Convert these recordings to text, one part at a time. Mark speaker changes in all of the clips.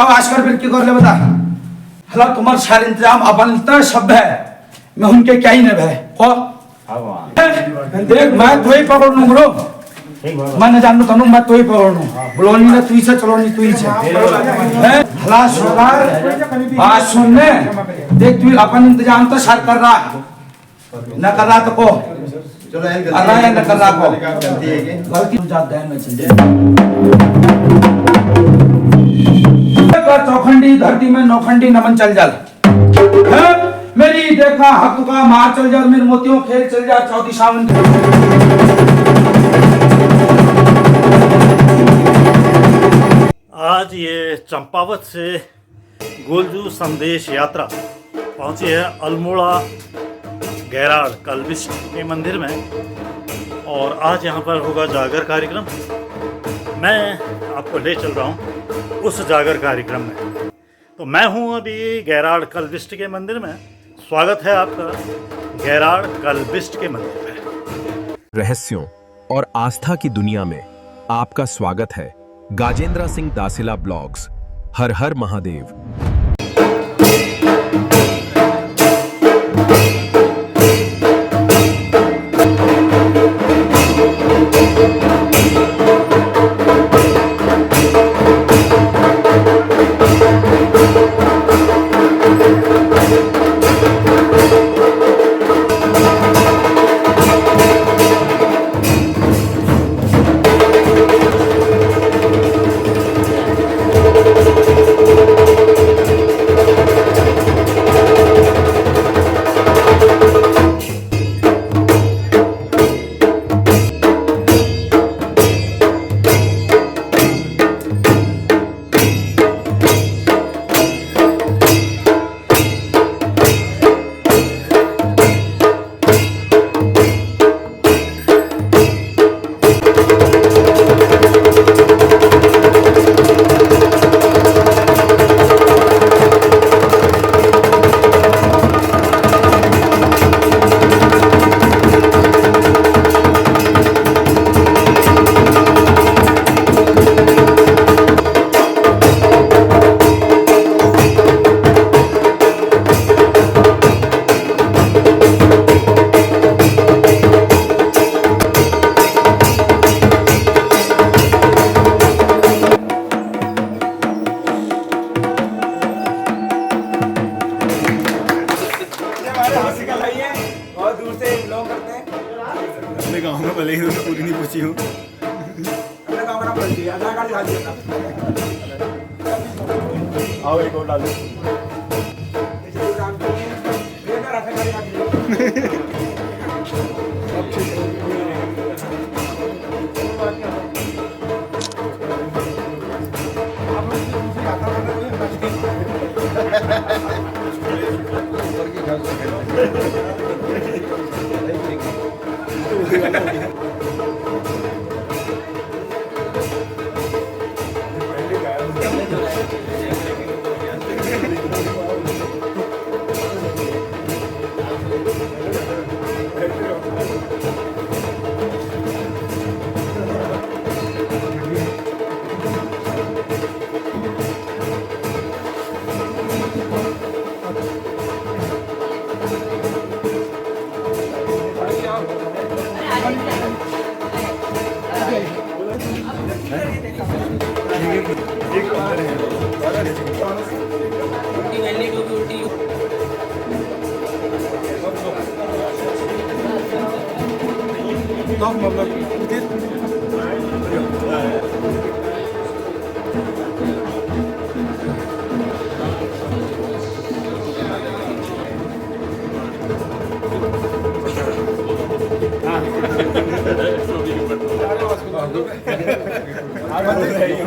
Speaker 1: आजकल फिर क्यों कर ले बता हला तुम्हारा सारे इंतजाम अपन इतना सब है मैं उनके क्या ही न है को देख मैं तो ही पकड़ लूं ब्रो मैं न जानू तनु मैं तो ही पकड़ लूं बुलोनी ना तू ही से चलो नहीं तू ही से हला सरकार बात सुनने देख तू अपन इंतजाम तो सर कर रहा न कर रहा तो को चलो न कर रहा को गलती जात ध्यान में चल चौखंडी धरती में नौखंडी नमन चल जाल मेरी देखा हक का मार चल जा मेरे मोतियों खेल चल जा चौथी सावन
Speaker 2: आज ये चंपावत से गोलजू संदेश यात्रा पहुंची है अल्मोड़ा गैराड़ कल्विस्ट के मंदिर में और आज यहाँ पर होगा जागर कार्यक्रम। मैं आपको ले चल रहा हूँ उस जागर कार्यक्रम में। तो मैं हूँ अभी गैराड़ कल्विस्ट के मंदिर में। स्वागत है आपका गैराड़ कल्विस्ट के मंदिर में।
Speaker 3: रहस्यों और आस्था की दुनिया में आपका स्वागत है। गाजेंद्र सिंह दासिला ब्लॉग्स। हर हर महादेव।
Speaker 4: अपने गाँव में भले ही तो पूरी नहीं पूछी हूँ। आओ एक और डालो।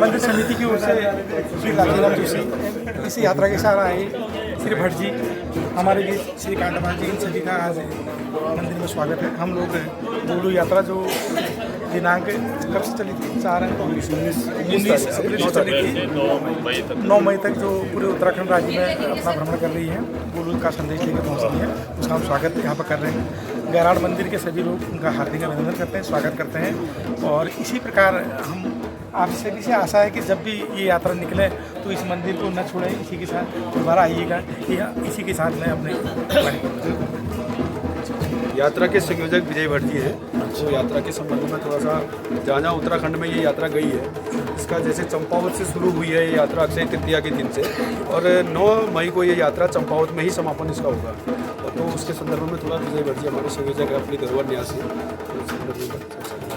Speaker 5: मंदिर समिति की ओर से श्री लाखीराम जोशी इस यात्रा के साथ आए श्री भट्ट जी, हमारे भी श्री कांडमान जी, इन सभी का आज मंदिर में स्वागत है। हम लोग गोलू यात्रा जो दिनांक कब से चली थी, 4 19 अप्रैल से चली थी, 9 मई तक जो पूरे उत्तराखंड राज्य में अपना भ्रमण कर रही है, गोलू का संदेश लेकर पहुँच रही है। उसका हम स्वागत यहाँ पर कर रहे हैं। गैराड़ मंदिर के सभी लोग उनका हार्दिक अभिनंदन करते हैं, स्वागत करते हैं। और इसी प्रकार हम आप सभी से आशा है कि जब भी ये यात्रा निकले तो इस मंदिर को न छोड़ें, इसी के साथ दोबारा आइएगा, इसी के साथ मैं अपने
Speaker 4: यात्रा के संयोजक विजय भट्ट जी हैं। तो यात्रा के संबंध में थोड़ा सा जहाँ उत्तराखंड में ये यात्रा गई है, इसका जैसे चंपावत से शुरू हुई है ये यात्रा अक्षय तृतीया के दिन से, और 9 मई को ये यात्रा चंपावत में ही समापन इसका होगा। तो उसके संदर्भ में थोड़ा विजय भट्ट जी हमारे संयोजक है अपनी धरोहर न्यासी।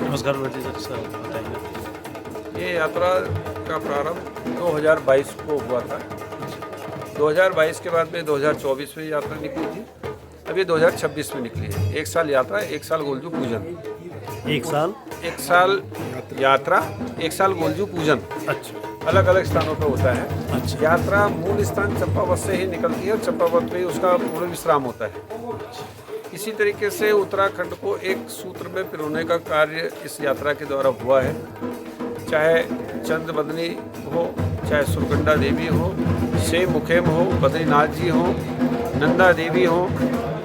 Speaker 2: नमस्कार भट्ट जी सर, बताइए।
Speaker 6: ये यात्रा का प्रारंभ 2022 को हुआ था। 2022 के बाद में 2024 में यात्रा निकली थी, अभी 2026 में निकली है। 1 साल यात्रा, 1 साल गोलजू पूजन।
Speaker 2: 1 साल
Speaker 6: 1 साल यात्रा, 1 साल गोलजू पूजन।
Speaker 2: अच्छा,
Speaker 6: अलग अलग स्थानों पर होता है।
Speaker 2: अच्छा।
Speaker 6: यात्रा मूल स्थान चंपावत से ही निकलती है और चंपावत में ही उसका पूर्ण विश्राम होता है। इसी तरीके से उत्तराखंड को एक सूत्र में पिरोने का कार्य इस यात्रा के द्वारा हुआ है। चाहे चंद्रबदनी हो, चाहे सुरगंडा देवी हो, से मुखेम हो, बद्रीनाथ जी हो, नंदा देवी हो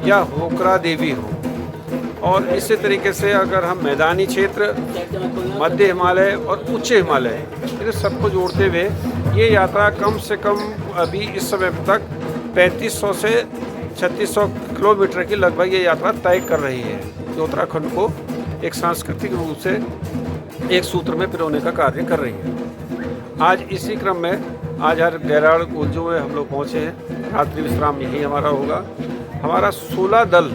Speaker 6: या होकरा देवी हो। और इसी तरीके से अगर हम मैदानी क्षेत्र, मध्य हिमालय और उच्च हिमालय, इन सबको जोड़ते हुए ये यात्रा कम से कम अभी इस समय तक 3500 से 3600 किलोमीटर की लगभग ये यात्रा तय कर रही है, जो उत्तराखंड को एक सांस्कृतिक रूप से एक सूत्र में पिरोने का कार्य कर रही है। आज इसी क्रम में आज हर गैराड़ गोलजू में हम लोग पहुँचे हैं। रात्रि विश्राम यही हमारा होगा। हमारा 16 दल,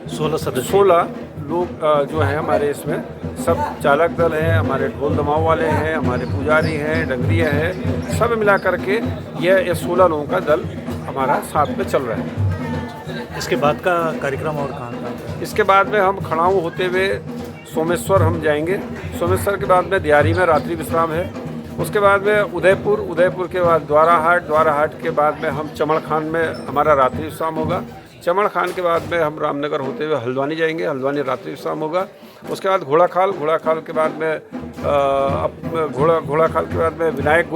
Speaker 2: 16 सदस्य,
Speaker 6: 16 लोग जो हैं हमारे इसमें, सब चालक दल हैं, हमारे ढोल दमाव वाले हैं, हमारे पुजारी हैं, डंगरिया हैं, सब मिला करके यह 16 लोगों का दल हमारा साथ में चल रहा है।
Speaker 2: इसके बाद का कार्यक्रम और कहाँ?
Speaker 6: इसके बाद में हम खड़ाऊ होते हुए सोमेश्वर हम जाएंगे। सोमेश्वर के बाद में दियारी में रात्रि विश्राम है। उसके बाद में उदयपुर के बाद द्वाराहाट के बाद में हम चमड़ खान में हमारा रात्रि विश्राम होगा। चमड़ खान के बाद में हम रामनगर होते हुए हल्द्वानी जाएंगे, हल्द्वानी रात्रि विश्राम होगा। उसके बाद घोड़ाखाल के बाद में घोड़ाखाल के बाद में विनायक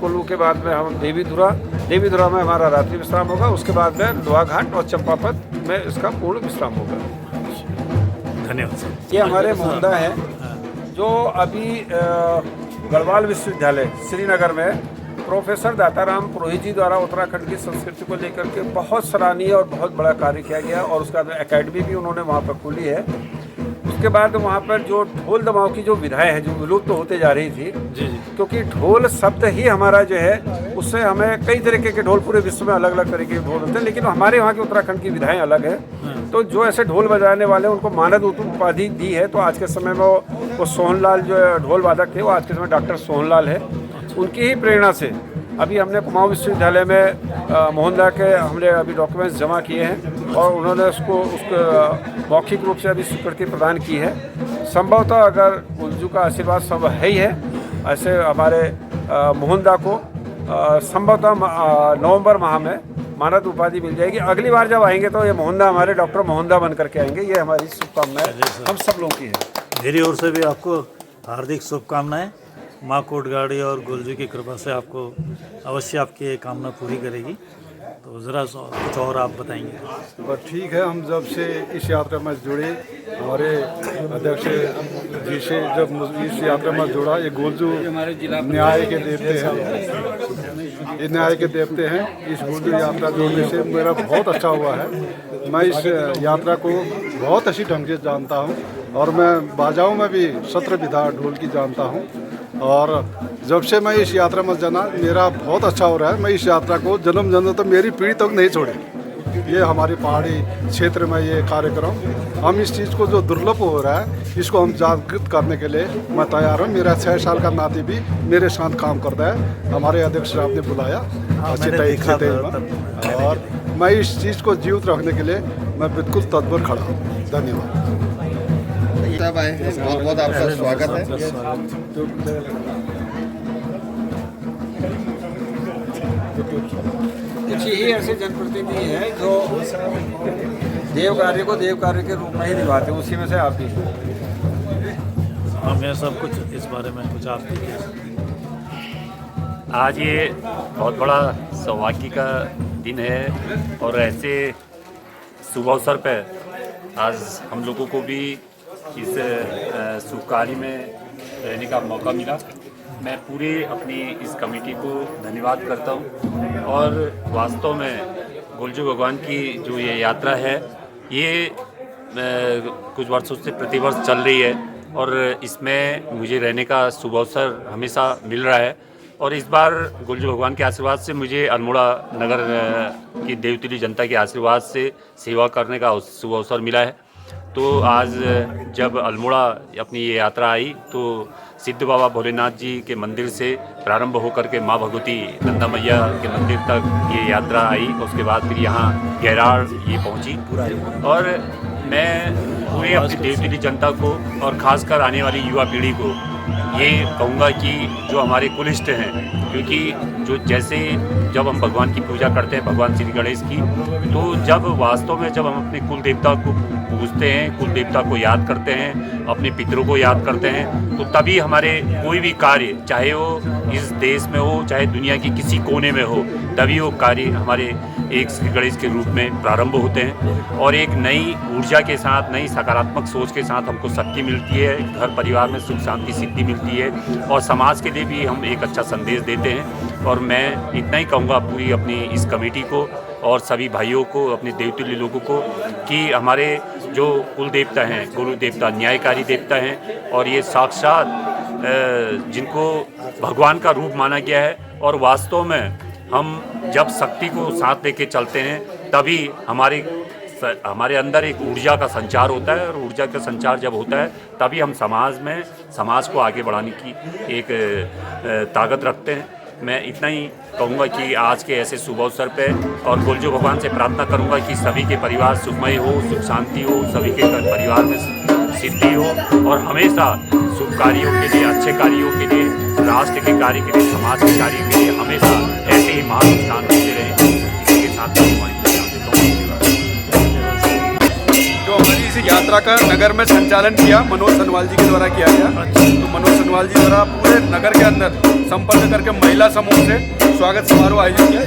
Speaker 6: गोलू के बाद में हम देवीधुरा में हमारा रात्रि विश्राम होगा। उसके बाद में लोहाघाट और चंपावत में इसका पूर्ण विश्राम होगा।
Speaker 2: धन्यवाद सर।
Speaker 6: ये हमारे मोहंदा है जो अभी गढ़वाल विश्वविद्यालय श्रीनगर में प्रोफेसर दाताराम पुरोहित जी द्वारा उत्तराखंड की संस्कृति को लेकर के बहुत सराहनीय और बहुत बड़ा कार्य किया गया, और उसका एकेडमी भी उन्होंने वहाँ पर खोली है। उसके बाद वहाँ पर जो ढोल दमाव की जो विधाएं हैं जो विलुप्त होते जा रही थी, क्योंकि ढोल शब्द ही हमारा जो है उससे हमें कई तरीके के ढोल पूरे विश्व में अलग अलग तरीके के ढोल होते हैं, लेकिन हमारे वहाँ की उत्तराखंड की विधाएं अलग है। तो जो ऐसे ढोल बजाने वाले उनको मानद उपाधि दी है। तो आज के समय में वो सोहनलाल जो ढोल वादक थे, वो आज के समय डॉक्टर सोहनलाल है। उनकी ही प्रेरणा से अभी हमने कुमाऊं विश्वविद्यालय में मोहनदा के हमने अभी डॉक्यूमेंट्स जमा किए हैं और उन्होंने उसको मौखिक रूप से अभी स्वीकृति प्रदान की है। संभवतः अगर गुलजू का आशीर्वाद सब है ही है, ऐसे हमारे मोहनदा को संभवतः नवंबर माह में मानद उपाधि मिल जाएगी। अगली बार जब आएंगे तो ये मोहनदा हमारे डॉक्टर मोहनदा बन करके आएंगे। ये हमारी शुभकामनाएं हम सब लोगों की है।
Speaker 2: मेरी ओर से भी आपको हार्दिक शुभकामनाएं। माँ कोटगाड़ी और गुलजू की कृपा से आपको अवश्य आपकी ये कामना पूरी करेगी। तो ज़रा कुछ और आप बताएंगे।
Speaker 4: बस ठीक है, हम जब से इस यात्रा में जुड़े, हमारे अध्यक्ष जी से जब इस यात्रा में जुड़ा, ये गोलजू न्याय के देवते हैं, ये न्याय के देवते हैं। इस गोलजू यात्रा जोड़ने से मेरा बहुत अच्छा हुआ है। मैं इस यात्रा को बहुत अच्छी ढंग से जानता हूँ और मैं बाजाओं में भी सत्र विधा ढोल की जानता हूँ। और जब से मैं इस यात्रा में जाना मेरा बहुत अच्छा हो रहा है। मैं इस यात्रा को जन्म जन्म तो मेरी पीढ़ी तक नहीं छोड़े। ये हमारी पहाड़ी क्षेत्र में ये कार्यक्रम, हम इस चीज़ को जो दुर्लभ हो रहा है इसको हम जागृत करने के लिए मैं तैयार हूँ। मेरा 6 साल का नाती भी मेरे साथ काम करता है। हमारे अध्यक्ष साहब ने बुलाया अच्छे तरीके से, और मैं इस चीज़ को जीवित रखने के लिए मैं बिल्कुल तत्पर खड़ा हूँ। धन्यवाद।
Speaker 7: सब आए हैं, बहुत बहुत आपका स्वागत है।
Speaker 6: कुछ ही ऐसे जनप्रतिनिधि हैं जो देव कार्य को देव कार्य के रूप में ही निभाते हैं, उसी में से आप भी
Speaker 2: हमें सब कुछ इस बारे में कुछ आप
Speaker 8: आज ये बहुत बड़ा सौभाग्य का दिन है और ऐसे शुभ अवसर पर आज हम लोगों को भी इस शुभ कार्य में रहने का मौका मिला। मैं पूरे अपनी इस कमेटी को धन्यवाद करता हूँ। और वास्तव में गोलजू भगवान की जो ये यात्रा है ये कुछ वर्षों से प्रतिवर्ष चल रही है और इसमें मुझे रहने का शुभ अवसर हमेशा मिल रहा है। और इस बार गोलजू भगवान के आशीर्वाद से मुझे अल्मोड़ा नगर की देवतुल्य जनता के आशीर्वाद से सेवा करने का शुभ अवसर मिला है। तो आज जब अल्मोड़ा अपनी ये यात्रा आई तो सिद्ध बाबा भोलेनाथ जी के मंदिर से प्रारंभ होकर के माँ भगवती नंदा मैया के मंदिर तक ये यात्रा आई। उसके बाद फिर यहाँ गैराड़ ये पहुँची और मैं पूरे अपनी देवतुल्य जनता को और ख़ासकर आने वाली युवा पीढ़ी को ये कहूँगा कि जो हमारे कुलिष्ट हैं, क्योंकि जो जैसे जब हम भगवान की पूजा करते हैं भगवान श्री गणेश की, तो जब वास्तव में जब हम अपने कुल देवता को पूजते हैं, कुल देवता को याद करते हैं, अपने पितरों को याद करते हैं, तो तभी हमारे कोई भी कार्य, चाहे वो इस देश में हो चाहे दुनिया के किसी कोने में हो, तभी वो कार्य हमारे एक श्री गणेश के रूप में प्रारंभ होते हैं। और एक नई ऊर्जा के साथ, नई सकारात्मक सोच के साथ हमको शक्ति मिलती है, घर परिवार में सुख शांति सिद्धि मिलती है और समाज के लिए भी हम एक अच्छा संदेश देते हैं। और मैं इतना ही कहूँगा पूरी अपनी इस कमेटी को और सभी भाइयों को, अपने देवतुल्य लोगों को, कि हमारे जो कुल देवता हैं, गुरु देवता न्यायकारी देवता हैं और ये साक्षात जिनको भगवान का रूप माना गया है। और वास्तव में हम जब शक्ति को साथ लेके चलते हैं तभी हमारे अंदर एक ऊर्जा का संचार होता है और ऊर्जा का संचार जब होता है तभी हम समाज को आगे बढ़ाने की एक ताकत रखते हैं। मैं इतना ही कहूँगा कि आज के ऐसे शुभ अवसर पे और गोलजू भगवान से प्रार्थना करूँगा कि सभी के परिवार सुखमय हो, सुख शांति हो, सभी के परिवार में सिद्धि हो और हमेशा शुभ कार्यों के लिए, अच्छे कार्यों के लिए, राष्ट्र के कार्य के लिए, समाज के कार्य के लिए हमेशा ऐसे ही महानुष्ठान होते रहे। इसी के साथ
Speaker 4: जो हमारी इस यात्रा का नगर में संचालन किया मनोज सनवाल जी के द्वारा किया गया। तो मनोज सनवाल जी द्वारा पूरे नगर के अंदर संपर्क करके महिला समूह से स्वागत समारोह आयोजित किया।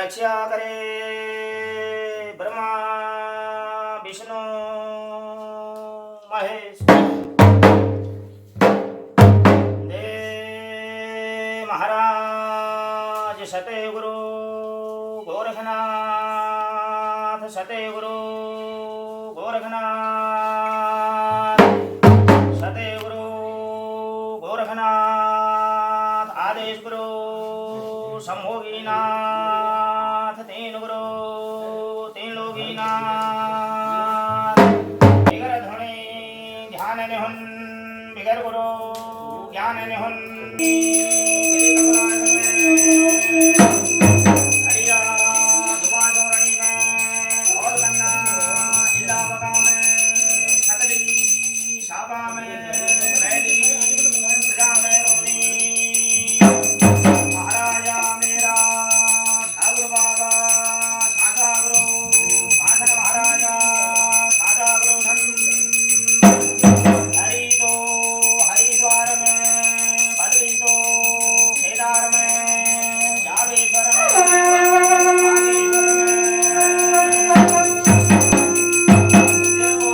Speaker 9: रक्षा करे ब्रह्मा विष्णु महेश दे महाराज सते गुरु गोरखनाथ सते गुरु गोरखनाथ सते गुरु गोरखनाथ आदेश गुरु संभोगीनाथ तीन गुरु तीन लोगीनाथ बिगर धुनि ध्यान निहुन बिगर गुरु ज्ञान निहुन हरिया दुआ जोरणी में और करना इला बगाव में सकली शाबा में मैली प्रजा में रोनी महाराजा मेरा ठाकुर बाबा साजा गुरु पाठन महाराजा साजा गुरु धन हरि दो हरिद्वार में बद्री दो केदार में जागेश्वर में बागेश्वर में देवो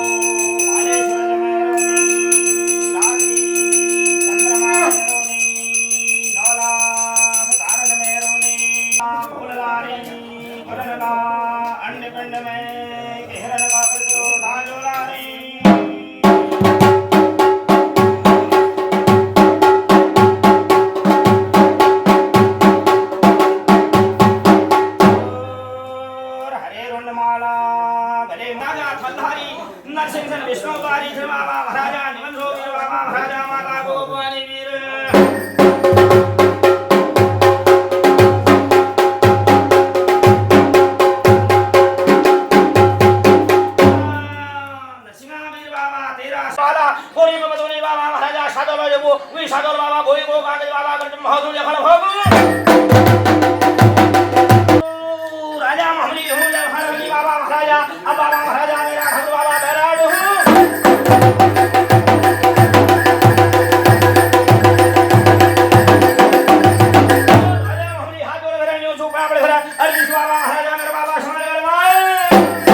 Speaker 9: मालेश्वर में रात्रि चंद्रमा में रोनी नौलाख कारण में रोनी फूलदारी गुरनला अन्य पिंड में हिरण का करो लाजोलारी हरे रुंडमाला गले नागा फलधारी नरसिंह विष्णुकारी बाबा महाराजा निमंत्रो वीर बाबा महाराजा माता गोपवानी वीर नरसिंहवीर बाबा तेरा साला कोरी में बदोनी बाबा महाराजा सादल जबो वी सादल बाबा भोई गो कागज बाबा कर महदुल जखल भोग राजा महमली हूं जब हरली बाबा महाराजा अब बाबा महाराजा मेरा ठाकुर बाबा बैराड हूं राजा महमली हाथ जोड़ भरे न्यू छुपा पड़े भरा अरे बाबा महाराजा मेरा बाबा समझ गए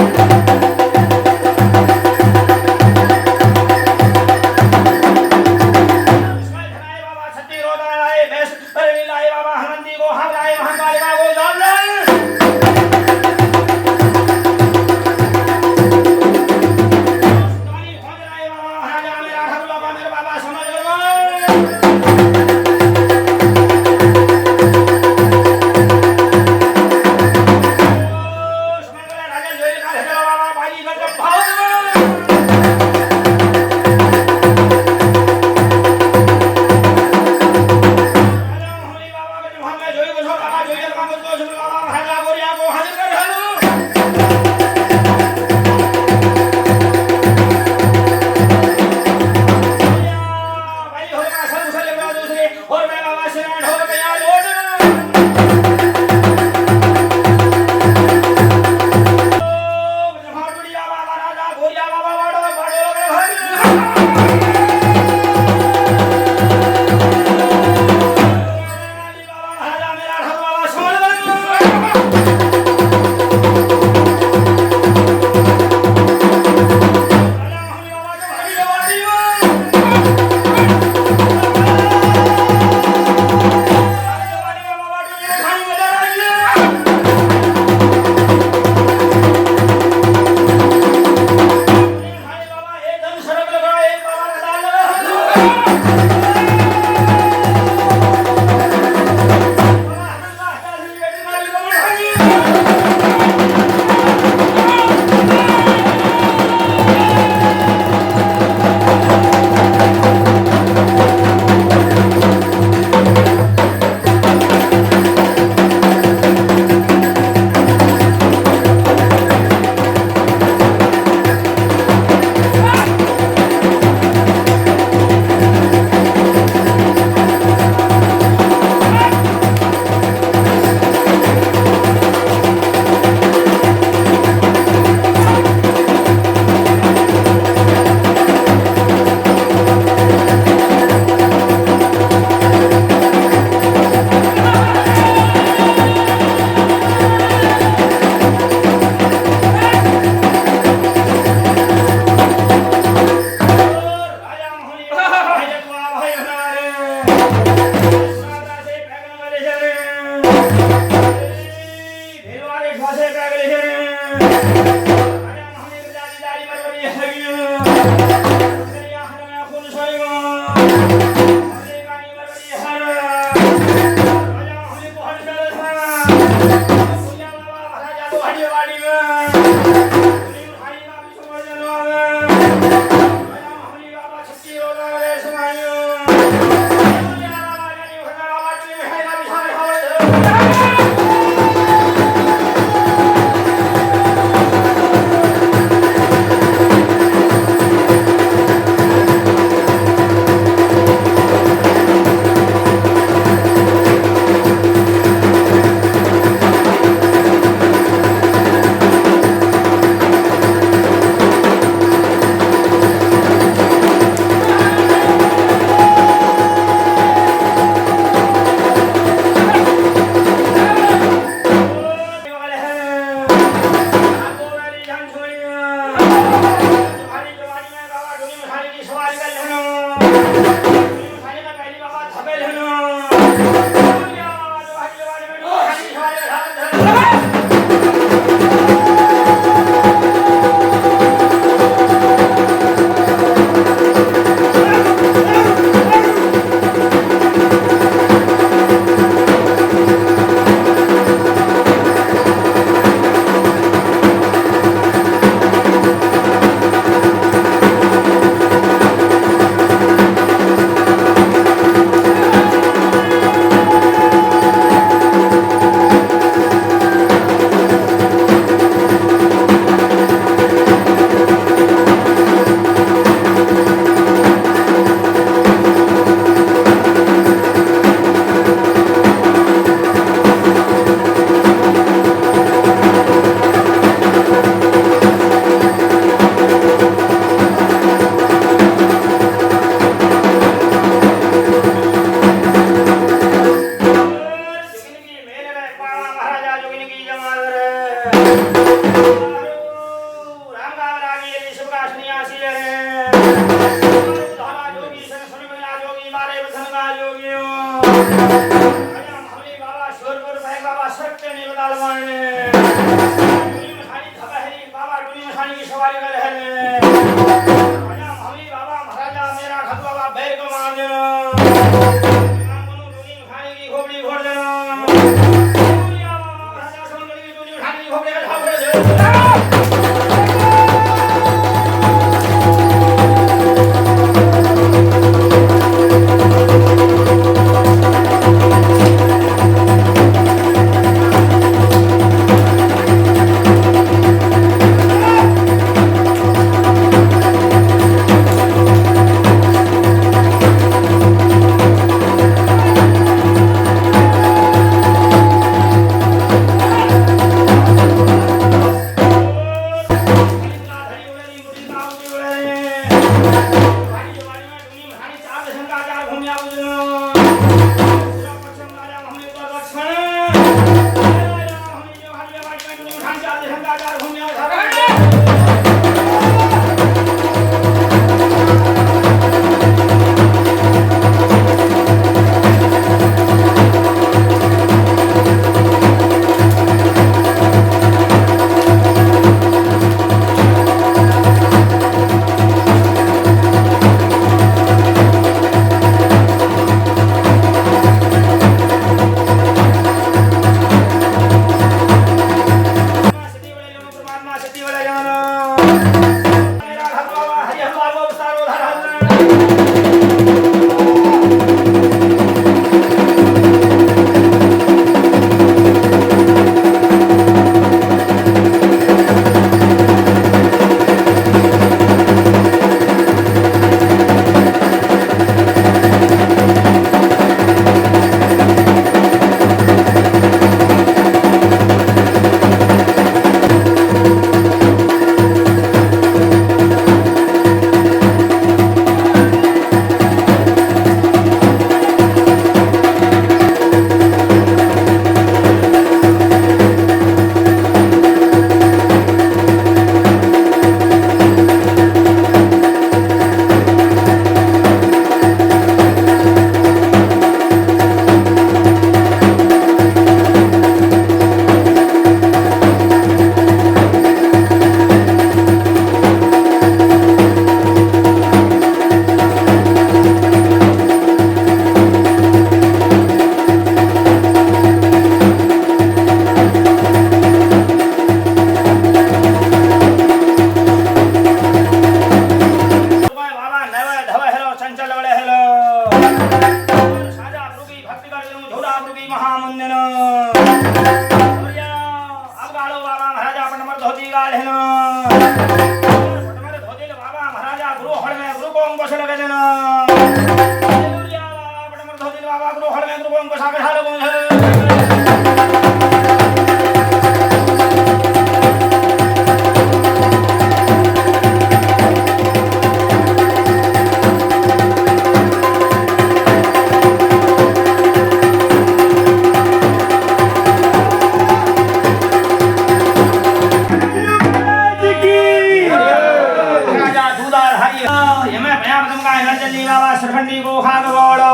Speaker 9: सरखंडी को गुरु खाग गोड़ो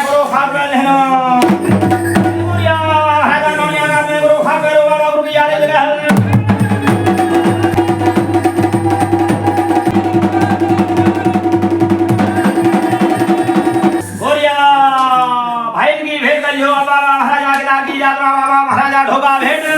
Speaker 9: गुरु खाग लेना गुरिया है नोनिया में गुरु खाग करो बाबा गुरु की याद लगा गुरिया भाई की भेंट करियो बाबा महाराजा की लागी यात्रा बाबा महाराजा ढोका भेंट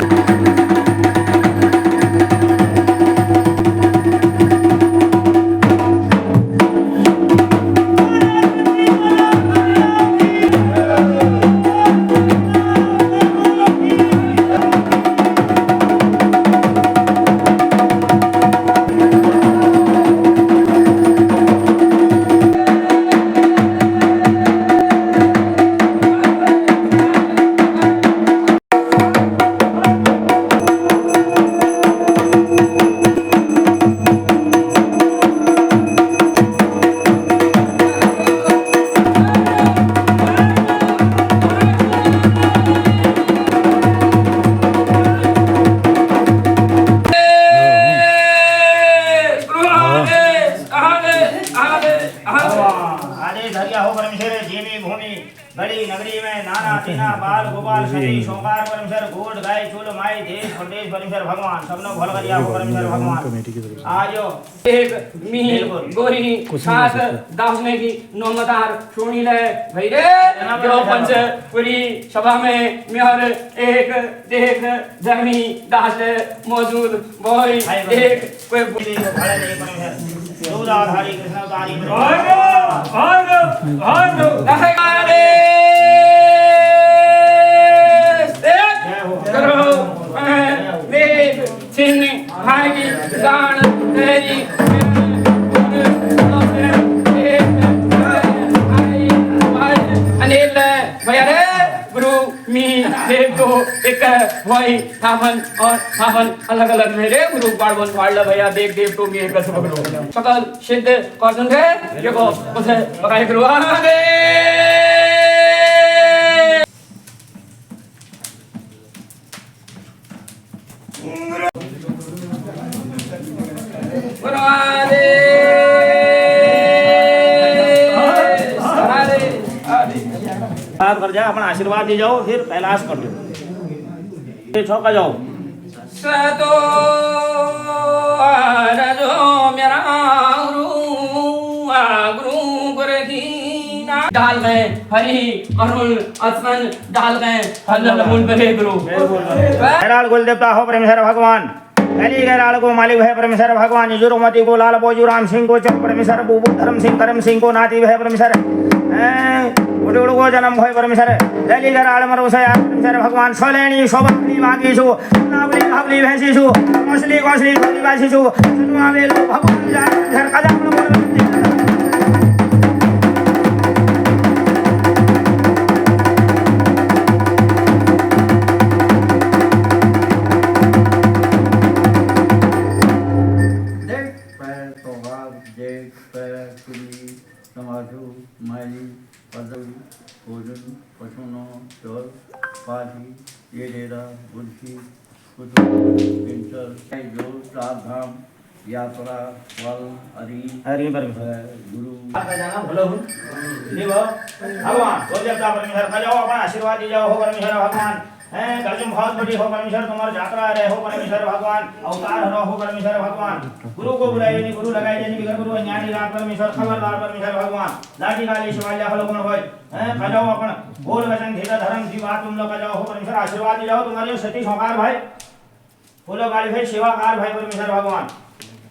Speaker 9: बड़ी नगरी में नाना तीना बाल गोपाल सती सोमवार परमेश्वर गोड गाय चूल माई देश प्रदेश परमेश्वर भगवान सबनो भल करिया हो परमेश्वर भगवान आजो
Speaker 10: एक मी गोरी सात दासने की नौमदार सोनीले भैरे जो पंच पूरी सभा में मेहर एक देख धर्मी दास मौजूद बोई एक कोई
Speaker 9: भले नहीं परमेश्वर दूधाधारी कृष्णधारी
Speaker 10: एक वही थावन और थावन अलग अलग मेरे गुरु बाड़वन वाड़ला भैया देख देव तो मी एक सकल सिद्ध करदन रे देखो उसे बकाई गुरु आगे
Speaker 9: कर जा अपना आशीर्वाद दे जाओ फिर कैलाश कर दो छौका जाओ
Speaker 10: सतो रजो मेरा गुरु गुरदीना डाल गए हरि अरुण अस्मन डाल गए हल्लल मूल बरे गुरु
Speaker 9: गैराल कुल देवता हो परमेश्वर भगवान पहली गैराल को मालिक है परमेश्वर भगवान युजुरमती को लाल बोजू राम सिंह को चल परमेश्वर बूबू धर्म सिंह करम सिंह को नाती है परमेश्वर उड़ुड़ को जन्म भय परमेश्वर दिल्ली गराड़ मरुसया परमेश्वर भगवान सोलेनी शोभनी मागी छु नावली नावली भैंसी छु मछली कोसली भरी बासी छु सुनवा वेलो भगवान जान घर का जान बोल
Speaker 11: देख पैर तो भाग देख पैर कुली समाजू माई पदवी भोजन पशुनो चोर पाठी ये डेरा बुद्धि कुतुब इंटर जो चारधाम यात्रा फल हरि
Speaker 9: हरि परमेश्वर
Speaker 11: गुरु
Speaker 9: जाना भलो भगवान तो देवता परमेश्वर का जाओ अपना आशीर्वाद दे जाओ हो परमेश्वर भगवान गर्जम बहुत बड़ी हो परमेश्वर तुम्हारा यात्रा रहे हो परमेश्वर भगवान अवतार हो परमेश्वर भगवान गुरु को बुलाए नहीं गुरु लगाए नहीं बिगर गुरु ज्ञानी रात परमेश्वर खबरदार परमेश्वर भगवान लाठी गाली शिवाल्या हलो गुण होय कजाओ अपन बोल वचन धीर धर्म की बात तुम लोग कजाओ हो परमेश्वर आशीर्वाद दे जाओ तुम्हारे सती सोकार भाई फूलो गाली भाई सेवाकार भाई परमेश्वर भगवान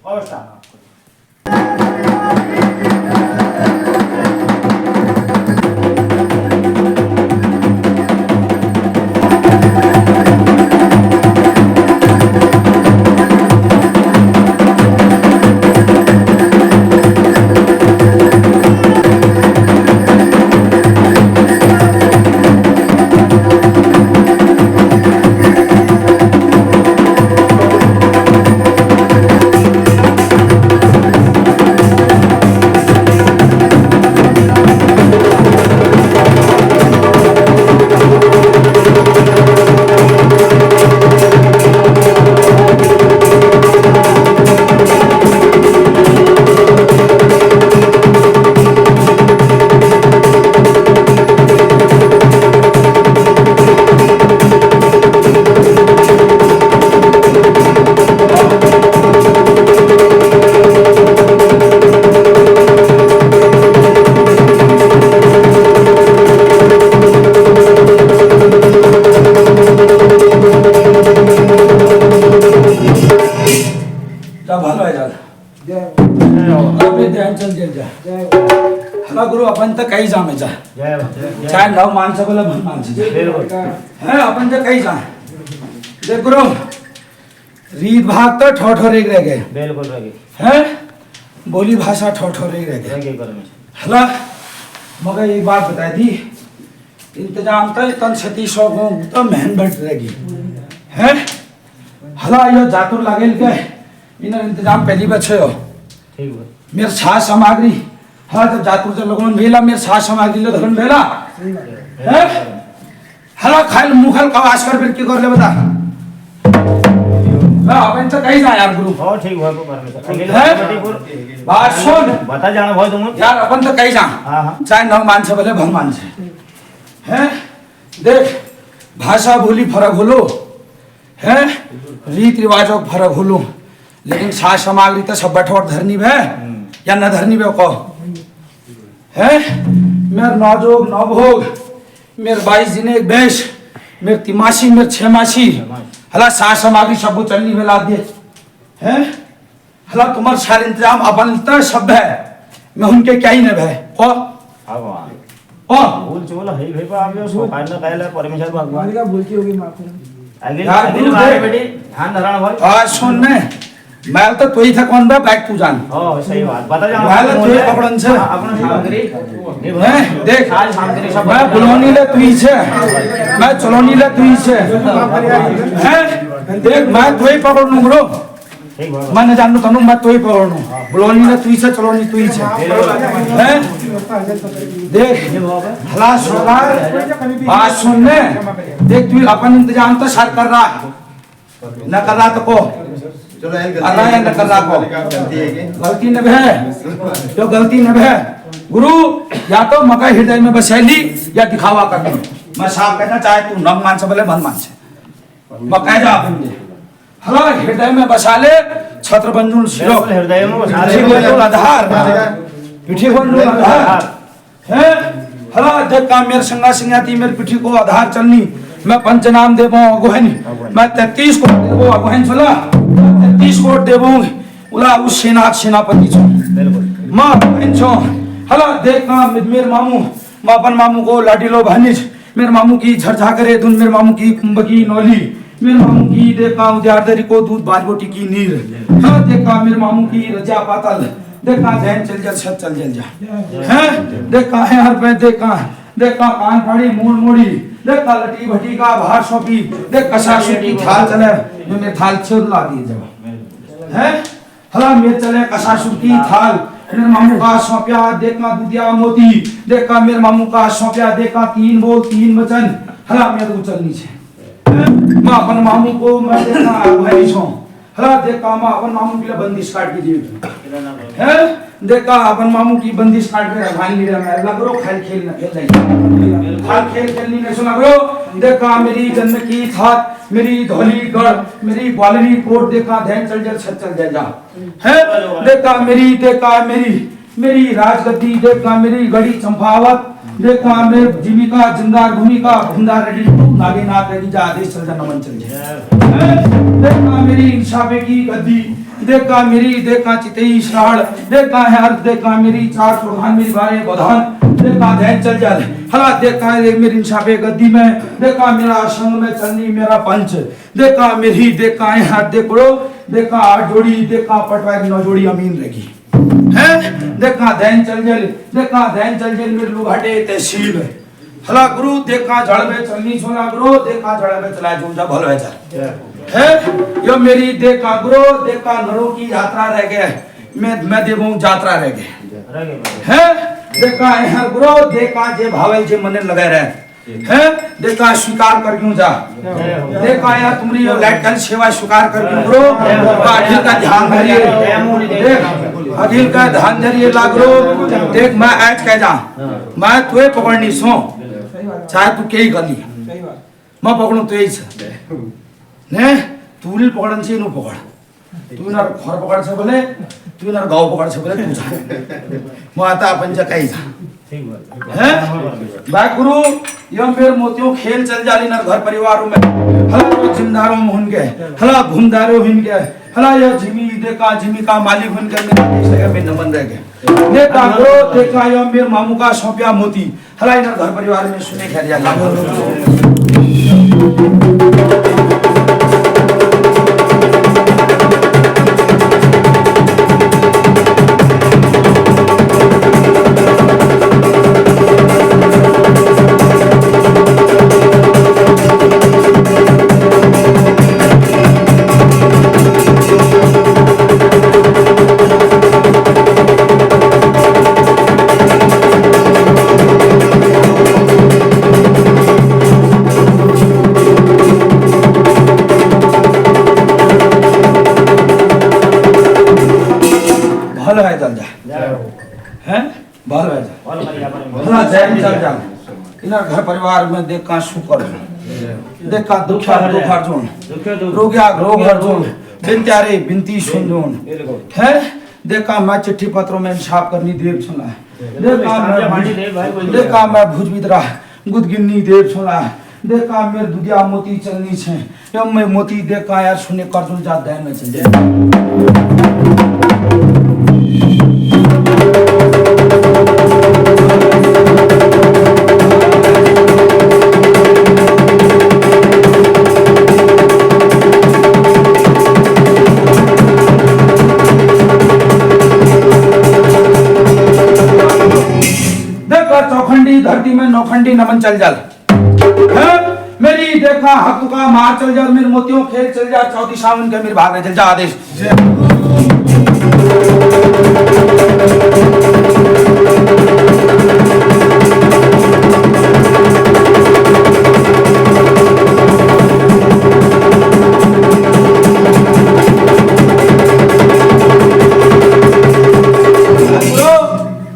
Speaker 9: अवस्था
Speaker 1: अपन तक कहीं जा में जा चाहे नव मान से बोले भन मान से है अपन तक कहीं जा देख गुरु रीत भाग तो ठोठो रह गए
Speaker 9: बिल्कुल रह गए
Speaker 1: है बोली भाषा ठोठो रह गए हला मगर एक बात बता दी इंतजाम तो तन क्षति सौ तो महन बढ़ रहेगी है हला यो जातुर लागेल के इनर इंतजाम पहली बचे हो मेरे छा सामग्री हाँ तो जातुर से लोगों ने भेला मेरे छा सामग्री लो धरन भेला है हला खाइल मुखल का आस्कर फिर क्यों कर ले बता अपन तो कहीं जा यार गुरु
Speaker 9: और ठीक हुआ परमेश्वर
Speaker 1: है बात सुन
Speaker 9: बता जाना भाई तुम
Speaker 1: यार अपन तो कहीं जा चाहे नव मान से बोले भन मान से है देख भाषा बोली फर्क होलो है रीत रिवाजों का फर्क होलो लेकिन साज सामग्री तो सब बटोर धरनी है या न धरनी है कहो है मेरे नौजोग नवभोग मेरे 22 दिन एक बेश मेरे तिमासी मेरे छमासी हला साज सामग्री सब चलनी में ला दिए है हला तुम्हारे सारे इंतजाम अपन सब है मैं उनके क्या ही न है ओ
Speaker 9: भूल चूल है भाई आप उसको फाइनल कहला परमेश्वर भगवान का भूल की होगी माफ आगे बेटी ध्यान धराना भाई
Speaker 1: आज सुन ने मैं तो ही था कौन बा बैक तू जान
Speaker 9: सही बात बता जाना
Speaker 1: मैं तो पकड़न से
Speaker 9: अपना सामग्री
Speaker 1: है देख
Speaker 9: आज सामग्री सब
Speaker 1: मैं बुलोनी ले तू ही से मैं चलोनी ले तू ही से है देख मैं तो ही पकड़ लूं ब्रो मैं न जानू तनु मैं तो ही पकड़ लूं बुलोनी ले तू ही से चलोनी तू ही से है देख हला सोलार आज सुनने देख तू अपन इंतजाम तो साथ कर रहा न कर रहा तो को
Speaker 7: चलो
Speaker 1: न कर रहा को गलती न है जो गलती न है गुरु या तो मका हृदय में बसैली या दिखावा करनी मैं साफ कहना चाहे तू नव मान से बोले भन मान से मका जा हला हृदय में बसा ले छत्र बंजुल शिरो
Speaker 9: हृदय में बसा
Speaker 1: ले आधार पीठी बंजुल आधार है हला देख का मेरे संगा संगाती मेरे पीठी को आधार चलनी मैं पंचनाम देवो अगुहन मैं 33 कोट देवो अगुहन चला 33 कोट देवो उला उस सेनापति छो मां अगुहन छो हला देख का मेरे मामू मां अपन मामू को लाडीलो भानिज मेरे मामू की झरझा करे धुन मेरे मामू की कुंभ की नौली मेरे मामू की देखा उद्यारदरी को दूध बारबोटी की नीर हाँ देखा मेरे मामू की रजा पातल देखा जैन चल जल छत चल जल जा हैं देखा है हर पे देखा कान फाड़ी मूड़ मोड़ी देखा लटी भटी का बाहर सौंपी देख कसासू की थाल चले मैं मेरे थाल छोड़ ला दिए जब हैं हला मेरे चले कसासू की थाल मेरे मामू का सौंपया देखा दुधिया मोती देखा मेरे मामू का सौंपया देखा 3 बोल 3 वचन हला मेरे को चलनी छे मां अपन मामू को मैं देखा भाई छो हला देखा मां अपन मामू के लिए बंदिश काट के दिए है देखा अपन मामू की बंदिश काट के रखवानी नहीं रहा लग रो खेल खेल न खेल नहीं हाल खेल खेलनी नहीं सुना करो देखा मेरी जन्म की थात मेरी धौली गढ़ मेरी ग्वालरी कोट देखा ध्यान चल जल छत चल जा है देखा मेरी राजगद्दी देखा मेरी गढ़ी चंपावत देखा मेरे जीविका जिंदार भूमिका भूंदार रेडी नागे नाग रेडी जा आदेश चल जा नमन चल जाए देखा मेरी इंसाफे की गद्दी देखा मेरी देखा चितई श्राड़ देखा है हर देखा मेरी 4 प्रधान मेरी बारे बधान देखा ध्यान चल जा हला देखा मेरी इंसाफे गद्दी में देखा मेरा संग में चलनी मेरा पंच देखा मेरी देखा है हर देखो देखा 8 जोड़ी देखा पटवा की 9 जोड़ी अमीन लगी है देखा ध्यान चल जल मेरे लोग हटे तहसील हला गुरु देखा जड़ में चलनी सोना गुरु देखा जड़ में चला झूम जा भलो है यो मेरी देखा गुरु देखा नरों की यात्रा रह गए मैं देवों यात्रा रह गए है देखा है गुरु देखा जे भावल जे मन लगे रहे है देखा स्वीकार कर क्यों जा देखा यार तुम्हारी लाइट का सेवा स्वीकार कर क्यों गुरु अखिल का ध्यान धरिए देख अखिल का ध्यान धरिए लागरो देख मैं आज कह जा मैं तुए पकड़नी सो चाहे तू के ही गली मैं पकड़ू तो यही ने तू नहीं पकड़न से नु पकड़ तू ना घर पकड़ से बोले तू ना गांव पकड़ से बोले तू जा मैं आता अपन जा कहीं जा है भाई गुरु यो मेरे मोतियों खेल चल जाली ना घर परिवारों में हला जिम्मेदारों में हुन गए हला घूमदारों हिन गए हला यो जिमी देखा जिमी का मालिक हुन गए मेरे नमन रह गए देखा करो देखा यो मेरे मामू का सौंपिया मोती हलाई ना घर परिवार में सुने खैरिया भल है चल जा हैं भल है भला जय चल जा इना घर परिवार में देखा शुक्र देखा दुखा दुख अर्जुन रोगिया रोग अर्जुन बिनत्यारे बिनती सुनजोन है देखा मैं चिट्ठी पत्रों में इंसाफ करनी देव सुना देखा मैं भुज बिदरा गुदगिन्नी देव सुना देखा मेरे दुदिया मोती चलनी छे यम में मोती देखा यार सुने कर्जुन जा दैन में चल जाए चौखंडी धरती में नौखंडी नमन चल जाल मेरी देखा हक का मार चल जाल मेरे मोतियों खेल चल जा चौथी सावन के मेरे भाग चल जा आदेश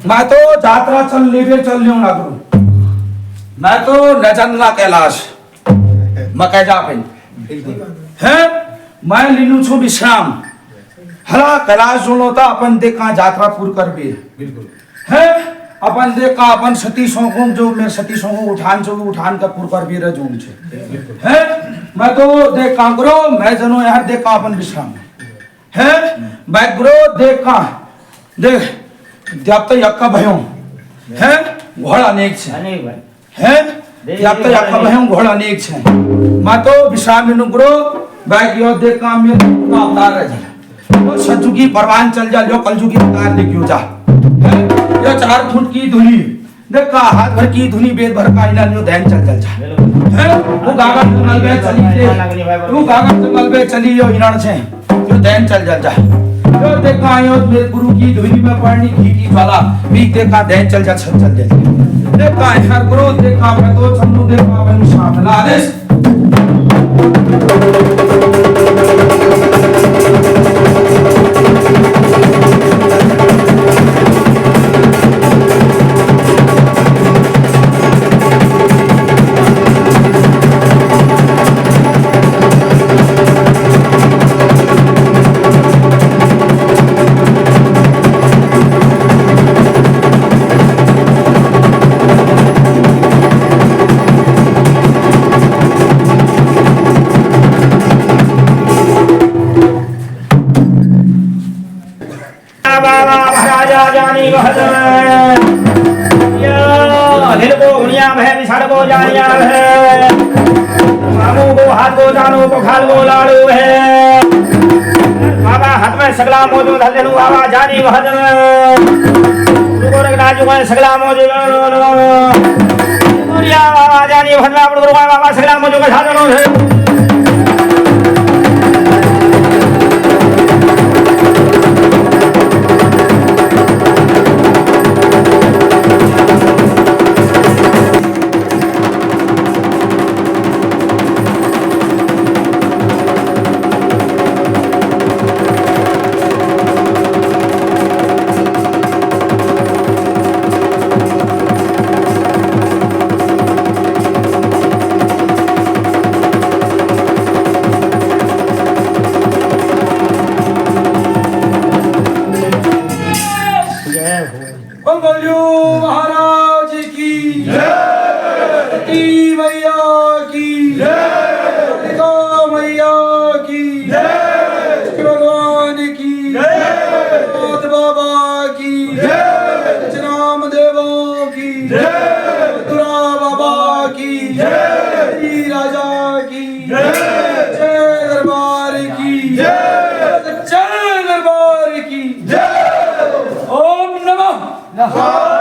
Speaker 1: मैं तो यात्रा चल लेवे चल लियो ना गुरु मैं तो न जानना कैलाश मैं कह जा है मैं लिनू छु विश्राम हला कैलाश जोनो था अपन देखा यात्रा पूर कर भी बिल्कुल है अपन देखा अपन सती सोंगों जो मैं सती सोंगों उठान जो उठान का पूर कर भी रह जोन छे है मैं तो देखा गुरु मैं जनो यार देखा अपन विश्राम है मैं गुरु देखा देख जब तक यक्का भयो है घोड़ा अनेक छे है जब तक यक्का भयो घोड़ा अनेक छे मैं तो विश्राम लेनु गुरु बैग यो देख काम में अवतार रह जा वो सतयुगी परवान चल जा लो कलयुगी अवतार देखियो जा है यो 4 फुट की धुनी देख का हाथ भर की धुनी वेद भर का इना न्यू ध्यान चल चल जा है वो गागर जंगल में चली तू गागर जंगल में चली यो इनण छे यो ध्यान चल चल जा जो देखा आयो मेरे गुरु की धुनी में पड़नी घी की ज्वाला भी देखा ध्यान चल जा चल चल देखा हर गुरु देखा मैं तो चंदू देखा मैं शामिल आदेश सगला मौजू धल्लेनु बाबा जानी महदन गोरखनाथ जो है सगला मौजू दुनिया बाबा जानी भदला गुरु बाबा सगला मौजू का साधनो है जय, मथुरा बाबा की जय, राजा की जय, दरबार की जय, दरबार की जय। ओम नमः